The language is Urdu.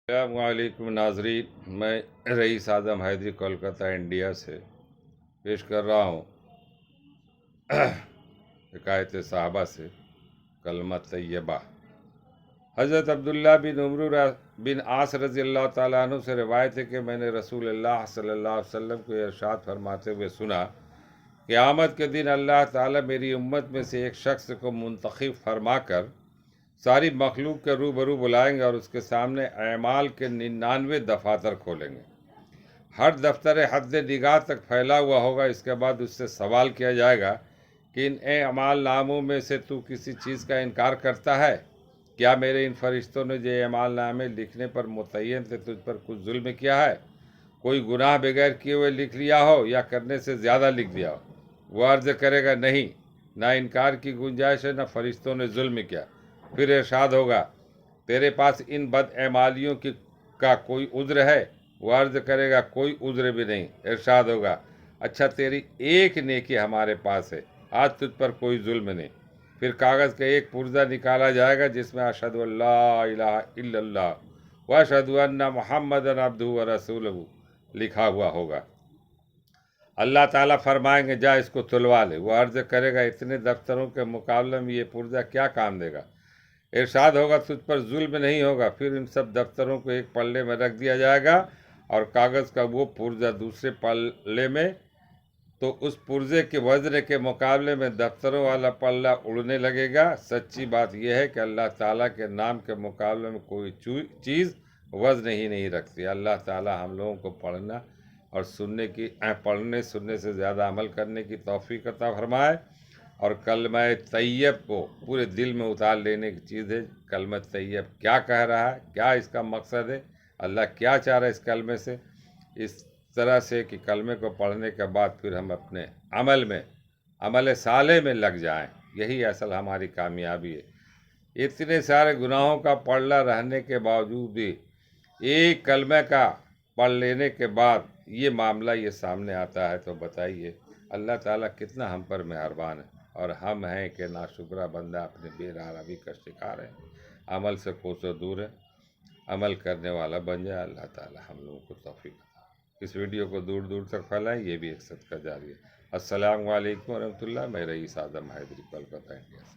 السلام علیکم ناظرین، میں رئیس اعظم حیدری کولکتہ انڈیا سے پیش کر رہا ہوں حکایت صحابہ سے کلمہ طیبہ۔ حضرت عبداللہ بن عمرو بن عاص رضی اللہ تعالیٰ عنہ سے روایت ہے کہ میں نے رسول اللہ صلی اللہ علیہ وسلم کو ارشاد فرماتے ہوئے سنا، قیامت کے دن اللہ تعالیٰ میری امت میں سے ایک شخص کو منتخب فرما کر ساری مخلوق کے روبرو بلائیں گے اور اس کے سامنے اعمال کے 99 دفاتر کھولیں گے۔ ہر دفتر حد نگاہ تک پھیلا ہوا ہوگا۔ اس کے بعد اس سے سوال کیا جائے گا کہ ان اعمال ناموں میں سے تو کسی چیز کا انکار کرتا ہے؟ کیا میرے ان فرشتوں نے جو اعمال نامے لکھنے پر متعین تھے تجھ پر کچھ ظلم کیا ہے؟ کوئی گناہ بغیر کیے ہوئے لکھ لیا ہو یا کرنے سے زیادہ لکھ دیا ہو؟ وہ عرض کرے گا نہیں، نہ انکار کی گنجائش ہے، نہ فرشتوں نے ظلم کیا۔ پھر ارشاد ہوگا تیرے پاس ان بد اعمالیوں کا کوئی عذر ہے؟ وہ عرض کرے گا کوئی عذر بھی نہیں۔ ارشاد ہوگا اچھا تیری ایک نیکی ہمارے پاس ہے، آج تجھ پر کوئی ظلم نہیں۔ پھر کاغذ کا ایک پرزہ نکالا جائے گا جس میں اشہد ان لا الہ الا اللہ واشہد ان محمدا عبدہ ورسولہ لکھا ہوا ہوگا۔ اللہ تعالیٰ فرمائیں گے جا اس کو تلوا لے۔ وہ عرض کرے گا اتنے دفتروں کے مقابلے میں یہ پرزہ کیا کام دے گا؟ ارشاد ہوگا تجھ پر ظلم نہیں ہوگا۔ پھر ان سب دفتروں کو ایک پلے میں رکھ دیا جائے گا اور کاغذ کا وہ پرزہ دوسرے پلے میں، تو اس پرزے کے وزن کے مقابلے میں دفتروں والا پلہ اڑنے لگے گا۔ سچی بات یہ ہے کہ اللہ تعالیٰ کے نام کے مقابلے میں کوئی چیز وزن ہی نہیں رکھتی۔ اللہ تعالیٰ ہم لوگوں کو پڑھنے سننے سے زیادہ عمل کرنے کی توفیق عطا فرمائے، اور کلمہ طیب کو پورے دل میں اتار لینے کی چیز ہے۔ کلمہ طیب کیا کہہ رہا ہے، کیا اس کا مقصد ہے، اللہ کیا چاہ رہا ہے اس کلمے سے، اس طرح سے کہ کلمے کو پڑھنے کے بعد پھر ہم اپنے عمل صالح میں لگ جائیں۔ یہی اصل ہماری کامیابی ہے۔ اتنے سارے گناہوں کا پڑھنا رہنے کے باوجود بھی ایک کلمہ کا پڑھ لینے کے بعد یہ معاملہ یہ سامنے آتا ہے، تو بتائیے اللہ تعالیٰ کتنا ہم پر مہربان ہے، اور ہم ہیں کہ ناشکرہ بندہ اپنے بے راہی کا شکار ہے، عمل سے کوسوں دور ہے۔ عمل کرنے والا بن جائے، اللہ تعالیٰ ہم لوگوں کو توفیق عطا۔ اس ویڈیو کو دور دور تک پھیلائیں، یہ بھی ایک صدقہ جاری ہے۔ السلام علیکم ورحمۃ اللہ۔ میں رئیس اعظم حیدری کولکتہ انڈیا سے۔